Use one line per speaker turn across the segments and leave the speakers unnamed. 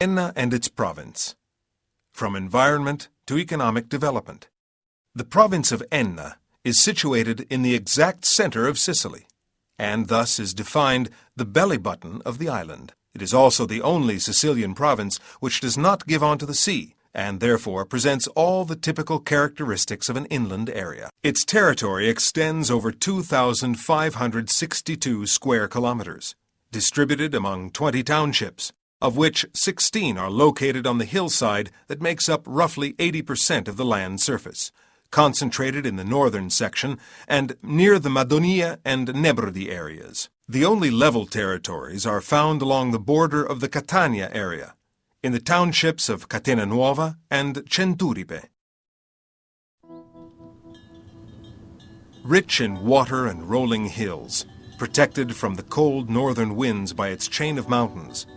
Enna and its province. From environment to economic development. The province of Enna is situated in the exact center of Sicily, and thus is defined the belly button of the island. It is also the only Sicilian province which does not give onto the sea, and therefore presents all the typical characteristics of an inland area. Its territory extends over 2,562 square kilometers, distributed among 20 townships, of which 16 are located on the hillside that makes up roughly 80% of the land surface, concentrated in the northern section and near the Madonia and Nebrodi areas. The only level territories are found along the border of the Catania area, in the townships of Catena Nuova and Centuripe. Rich in water and rolling hills, protected from the cold northern winds by its chain of mountains,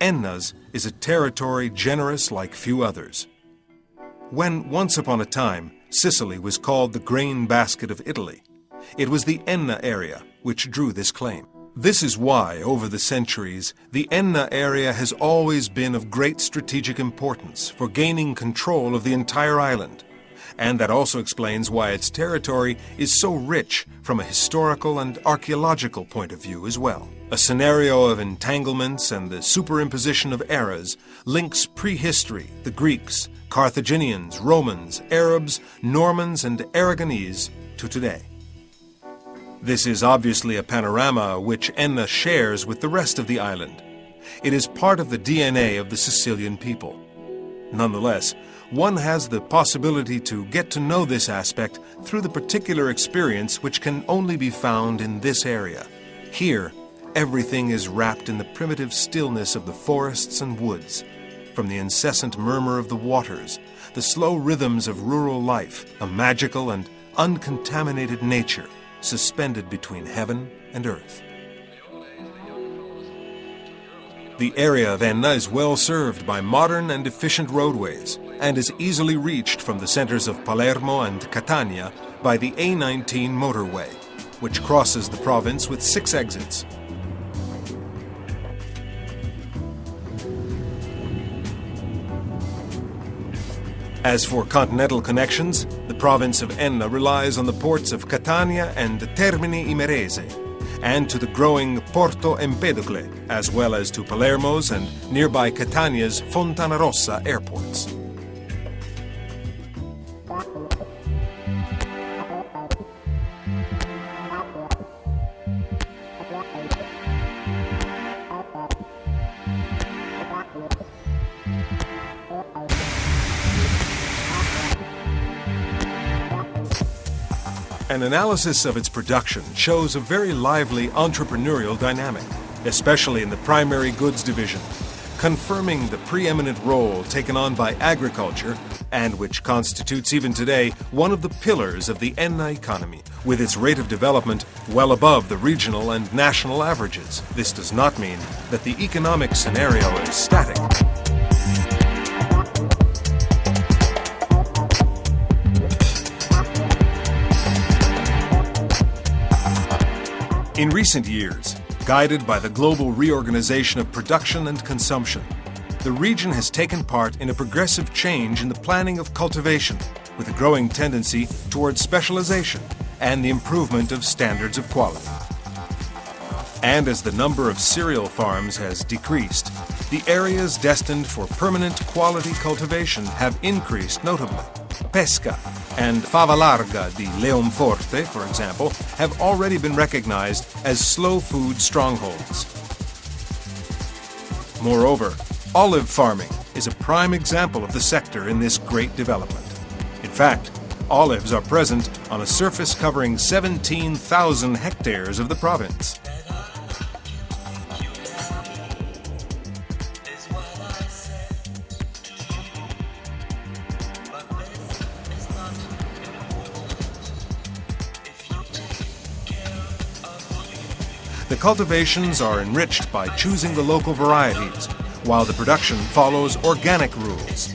Enna's is a territory generous like few others. When, once upon a time, Sicily was called the grain basket of Italy, it was the Enna area which drew this claim. This is why, over the centuries, the Enna area has always been of great strategic importance for gaining control of the entire island, and that also explains why its territory is so rich from a historical and archaeological point of view as well. A scenario of entanglements and the superimposition of eras links prehistory, the Greeks, Carthaginians, Romans, Arabs, Normans, and Aragonese to today. This is obviously a panorama which Enna shares with the rest of the island. It is part of the DNA of the Sicilian people. Nonetheless, one has the possibility to get to know this aspect through the particular experience which can only be found in this area. Here, everything is wrapped in the primitive stillness of the forests and woods, from the incessant murmur of the waters, the slow rhythms of rural life, a magical and uncontaminated nature suspended between heaven and earth. The area of Enna is well served by modern and efficient roadways and is easily reached from the centers of Palermo and Catania by the A19 motorway, which crosses the province with 6 exits. As for continental connections, the province of Enna relies on the ports of Catania and Termini Imerese, and to the growing Porto Empedocle, as well as to Palermo's and nearby Catania's Fontanarossa airports. An analysis of its production shows a very lively entrepreneurial dynamic, especially in the primary goods division, confirming the preeminent role taken on by agriculture and which constitutes even today one of the pillars of the Enna economy, with its rate of development well above the regional and national averages. This does not mean that the economic scenario is static. In recent years, guided by the global reorganization of production and consumption, the region has taken part in a progressive change in the planning of cultivation, with a growing tendency towards specialization and the improvement of standards of quality. And as the number of cereal farms has decreased, the areas destined for permanent quality cultivation have increased notably. Pesca and Fava Larga di Leonforte, for example, have already been recognized as slow food strongholds. Moreover, olive farming is a prime example of the sector in this great development. In fact, olives are present on a surface covering 17,000 hectares of the province. The cultivations are enriched by choosing the local varieties, while the production follows organic rules.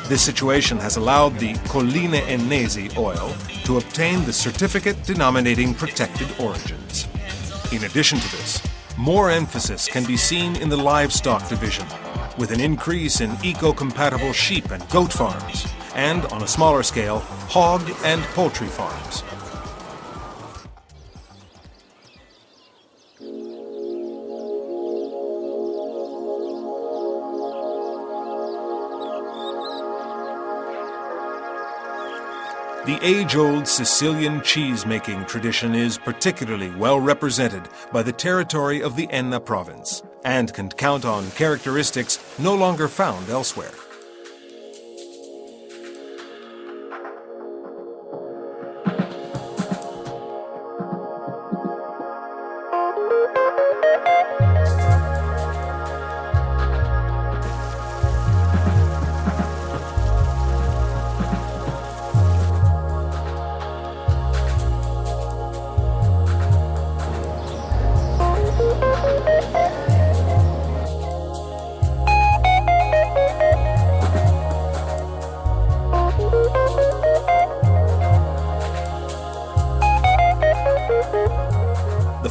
This situation has allowed the Colline Ennesi oil to obtain the certificate denominating protected origins. In addition to this, more emphasis can be seen in the livestock division, with an increase in eco-compatible sheep and goat farms, and, on a smaller scale, hog and poultry farms. The age-old Sicilian cheese-making tradition is particularly well represented by the territory of the Enna province, and can count on characteristics no longer found elsewhere.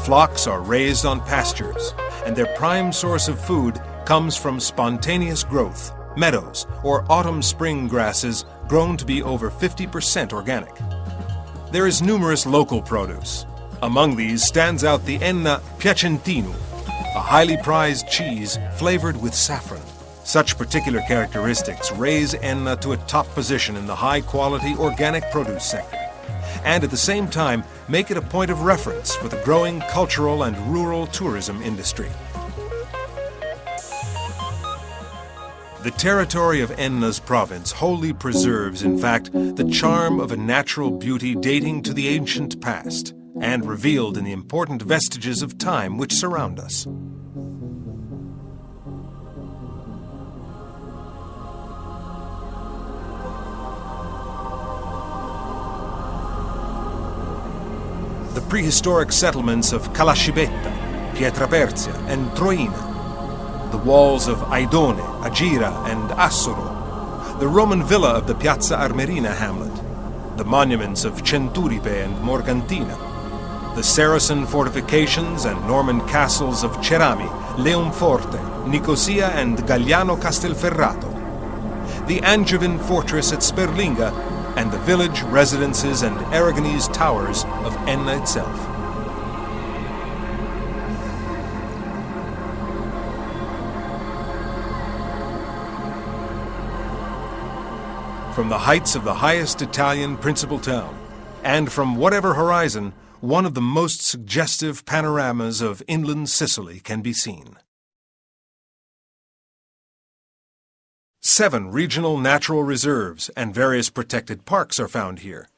Flocks are raised on pastures, and their prime source of food comes from spontaneous growth, meadows, or autumn-spring grasses grown to be over 50% organic. There is numerous local produce. Among these stands out the Enna Piacentino, a highly prized cheese flavored with saffron. Such particular characteristics raise Enna to a top position in the high-quality organic produce sector, and at the same time make it a point of reference for the growing cultural and rural tourism industry. The territory of Enna's province wholly preserves, in fact, the charm of a natural beauty dating to the ancient past and revealed in the important vestiges of time which surround us. The prehistoric settlements of Calascibetta, Pietraperzia, and Troina, the walls of Aidone, Agira, and Assoro, the Roman villa of the Piazza Armerina hamlet, the monuments of Centuripe and Morgantina, the Saracen fortifications and Norman castles of Cerami, Leonforte, Nicosia, and Galliano Castelferrato, the Angevin fortress at Sperlinga, and the village, residences, and Aragonese towers of Enna itself. From the heights of the highest Italian principal town, and from whatever horizon, one of the most suggestive panoramas of inland Sicily can be seen. 7 regional natural reserves and various protected parks are found here.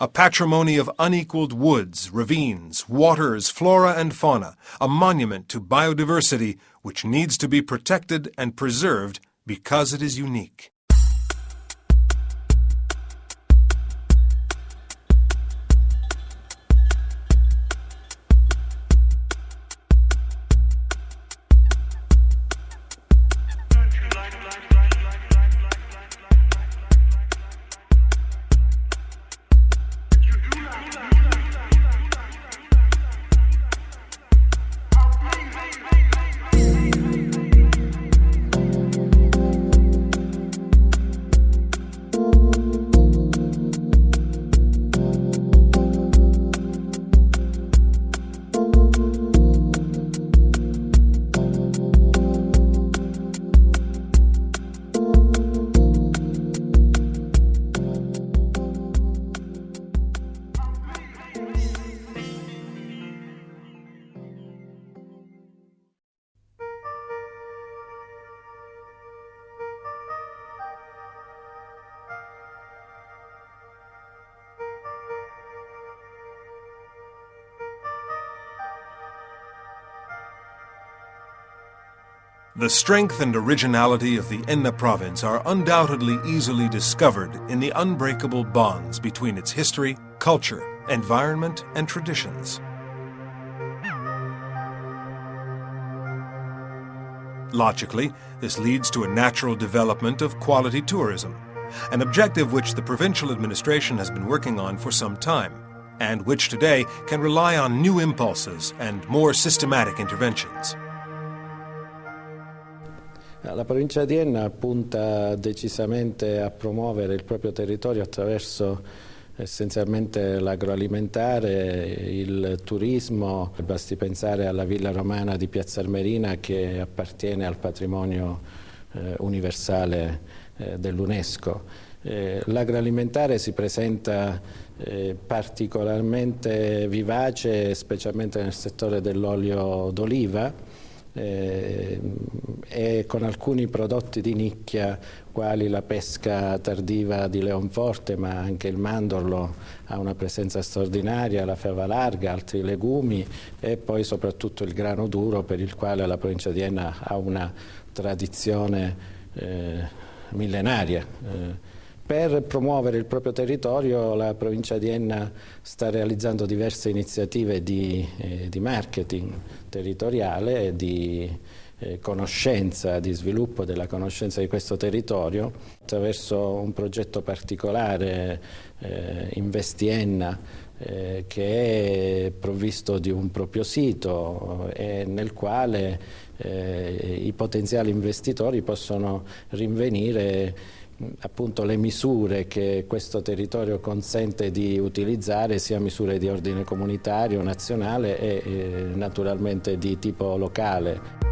A patrimony of unequaled woods, ravines, waters, flora and fauna, a monument to biodiversity which needs to be protected and preserved because it is unique. The strength and originality of the Enna province are undoubtedly easily discovered in the unbreakable bonds between its history, culture, environment, and traditions. Logically, this leads to a natural development of quality tourism, an objective which the provincial administration has been working on for some time, and which today can rely on new impulses and more systematic interventions.
La provincia di Enna punta decisamente a promuovere il proprio territorio attraverso essenzialmente l'agroalimentare, il turismo. Basti pensare alla villa romana di Piazza Armerina che appartiene al patrimonio universale dell'UNESCO. L'agroalimentare si presenta particolarmente vivace, specialmente nel settore dell'olio d'oliva, e con alcuni prodotti di nicchia quali la pesca tardiva di Leonforte, ma anche il mandorlo ha una presenza straordinaria, la fava larga, altri legumi e poi soprattutto il grano duro, per il quale la provincia di Enna ha una tradizione millenaria. Per promuovere il proprio territorio la provincia di Enna sta realizzando diverse iniziative di marketing territoriale e di conoscenza, di sviluppo della conoscenza di questo territorio attraverso un progetto particolare, InvestiEnna, che è provvisto di un proprio sito e nel quale i potenziali investitori possono rinvenire appunto le misure che questo territorio consente di utilizzare, sia misure di ordine comunitario, nazionale e naturalmente di tipo locale.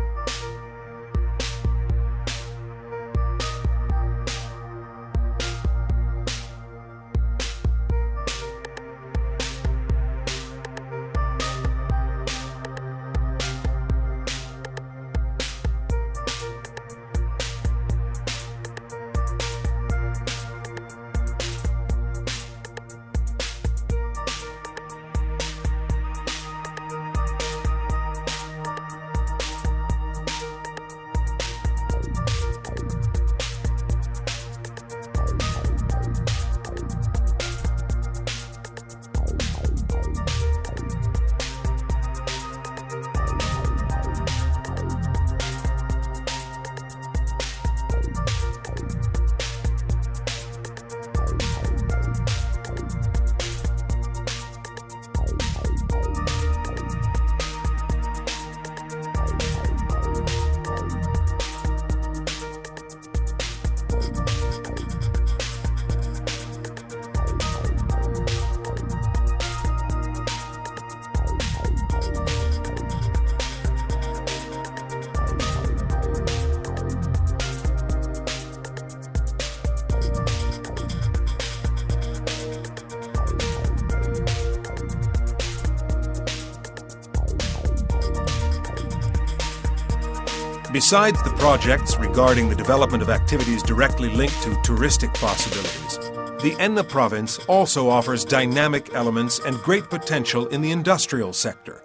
Besides the projects regarding the development of activities directly linked to touristic possibilities, the Enna province also offers dynamic elements and great potential in the industrial sector.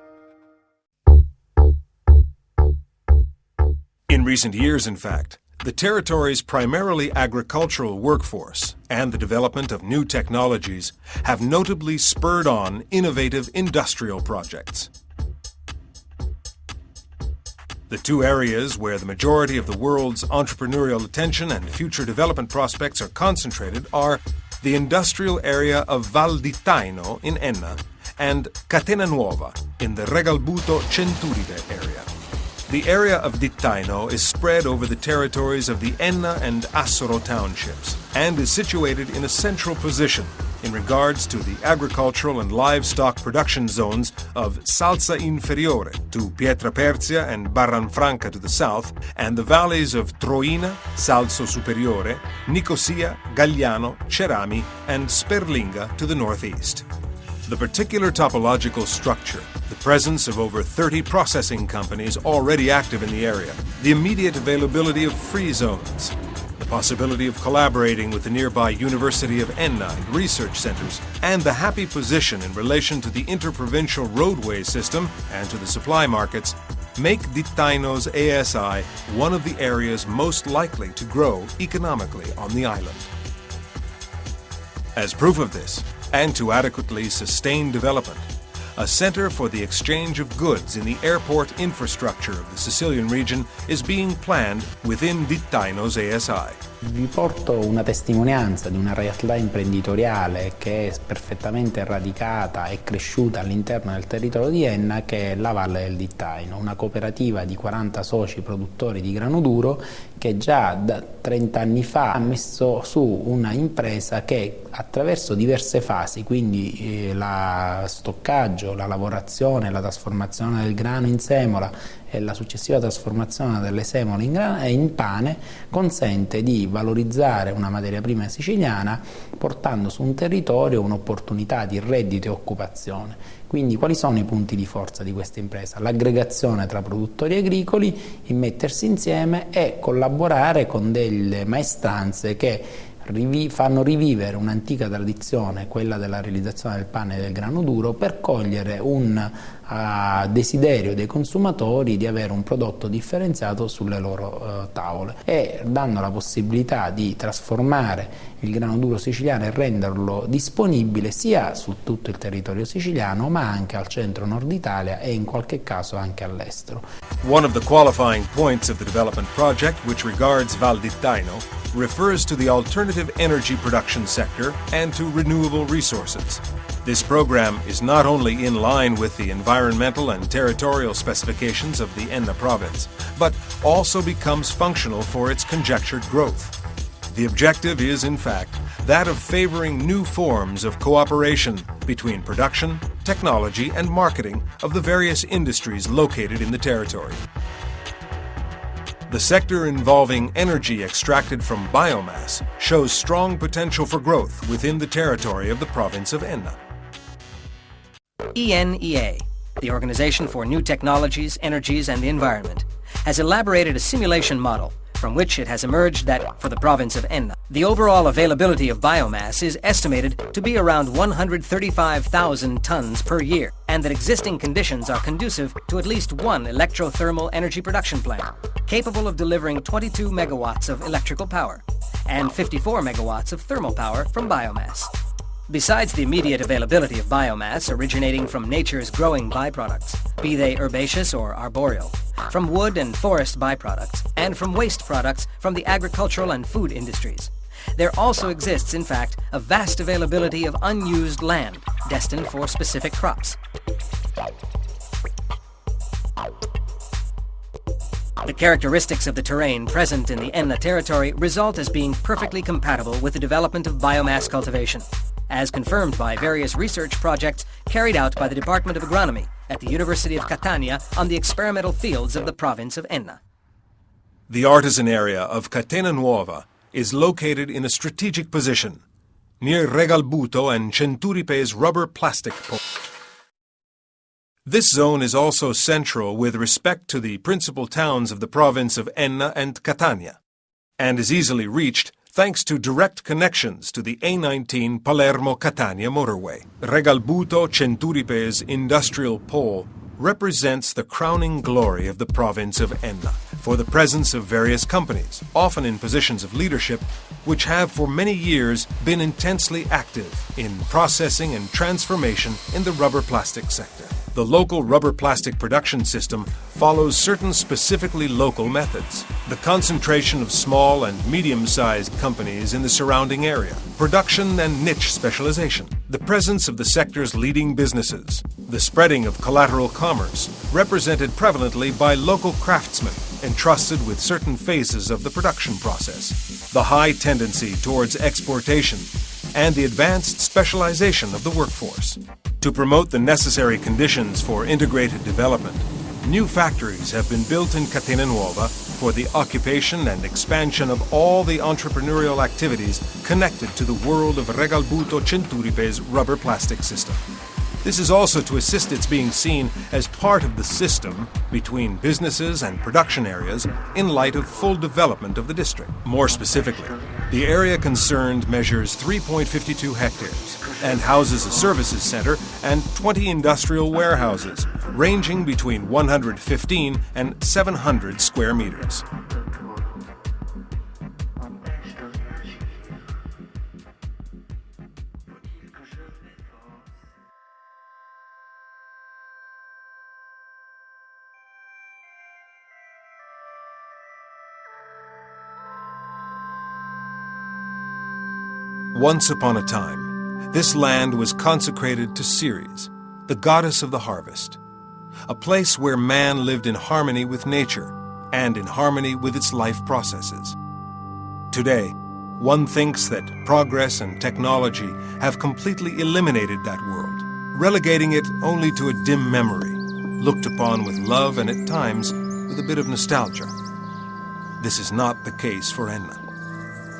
In recent years, in fact, the territory's primarily agricultural workforce and the development of new technologies have notably spurred on innovative industrial projects. The two areas where the majority of the world's entrepreneurial attention and future development prospects are concentrated are the industrial area of Val di Taino in Enna and Catena Nuova in the Regalbuto Centuride area. The area of Dittaino is spread over the territories of the Enna and Assoro townships and is situated in a central position in regards to the agricultural and livestock production zones of Salsa Inferiore to Pietraperzia and Barranfranca to the south, and the valleys of Troina, Salso Superiore, Nicosia, Gagliano, Cerami, and Sperlinga to the northeast. The particular topological structure, the presence of over 30 processing companies already active in the area, the immediate availability of free zones, the possibility of collaborating with the nearby University of Enna and research centers, and the happy position in relation to the interprovincial roadway system and to the supply markets make Dittaino's ASI one of the areas most likely to grow economically on the island. As proof of this, and to adequately sustain development, a center for the exchange of goods in the airport infrastructure of the Sicilian region is being planned within Dittaino's ASI.
Vi porto una testimonianza di una realtà imprenditoriale che è perfettamente radicata e cresciuta all'interno del territorio di Enna, che è la Valle del Dittaino, una cooperativa di 40 soci produttori di grano duro che già da 30 anni fa ha messo su una impresa che attraverso diverse fasi, quindi la stoccaggio, la lavorazione, la trasformazione del grano in semola e la successiva trasformazione delle semole in pane, consente di valorizzare una materia prima siciliana portando su un territorio un'opportunità di reddito e occupazione. Quindi quali sono i punti di forza di questa impresa? L'aggregazione tra produttori agricoli, il mettersi insieme e collaborare con delle maestranze che fanno rivivere un'antica tradizione, quella della realizzazione del pane e del grano duro, per cogliere un desiderio dei consumatori di avere un prodotto differenziato sulle loro tavole, e dando la possibilità di trasformare il grano duro siciliano e renderlo disponibile sia su tutto il territorio siciliano ma anche al centro-nord Italia e in qualche caso anche all'estero.
One of the qualifying points of the development project, which regards Val d'Ittaino, refers to the alternative energy production sector and to renewable resources. This program is not only in line with the environmental and territorial specifications of the Enna province, but also becomes functional for its conjectured growth. The objective is, in fact, that of favoring new forms of cooperation between production, technology, and marketing of the various industries located in the territory. The sector involving energy extracted from biomass shows strong potential for growth within the territory of the province of Enna.
ENEA, the Organization for New Technologies, Energies and the Environment, has elaborated a simulation model from which it has emerged that, for the province of Enna, the overall availability of biomass is estimated to be around 135,000 tons per year, and that existing conditions are conducive to at least one electrothermal energy production plant, capable of delivering 22 megawatts of electrical power, and 54 megawatts of thermal power from biomass. Besides the immediate availability of biomass originating from nature's growing byproducts, be they herbaceous or arboreal, from wood and forest byproducts, and from waste products from the agricultural and food industries, there also exists, in fact, a vast availability of unused land destined for specific crops. The characteristics of the terrain present in the Enna territory result as being perfectly compatible with the development of biomass cultivation, as confirmed by various research projects carried out by the Department of Agronomy at the University of Catania on the experimental fields of the province of Enna.
The artisan area of Catena Nuova is located in a strategic position near Regalbuto and Centuripe's rubber plastic port. This zone is also central with respect to the principal towns of the province of Enna and Catania, and is easily reached thanks to direct connections to the A19 Palermo-Catania motorway. Regalbuto Centuripe's industrial pole represents the crowning glory of the province of Enna, for the presence of various companies, often in positions of leadership, which have for many years been intensely active in processing and transformation in the rubber plastic sector. The local rubber plastic production system follows certain specifically local methods. The concentration of small and medium-sized companies in the surrounding area, production and niche specialization, the presence of the sector's leading businesses, the spreading of collateral commerce, represented prevalently by local craftsmen entrusted with certain phases of the production process, the high tendency towards exportation, and the advanced specialization of the workforce. To promote the necessary conditions for integrated development, new factories have been built in Catena Nuova for the occupation and expansion of all the entrepreneurial activities connected to the world of Regalbuto Centuripe's rubber plastic system. This is also to assist its being seen as part of the system between businesses and production areas in light of full development of the district. More specifically, the area concerned measures 3.52 hectares and houses a services center and 20 industrial warehouses, ranging between 115 and 700 square meters. Once upon a time, this land was consecrated to Ceres, the goddess of the harvest, a place where man lived in harmony with nature and in harmony with its life processes. Today, one thinks that progress and technology have completely eliminated that world, relegating it only to a dim memory, looked upon with love and at times with a bit of nostalgia. This is not the case for Enna.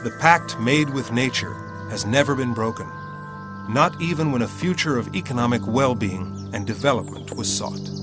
The pact made with nature has never been broken, not even when a future of economic well-being and development was sought.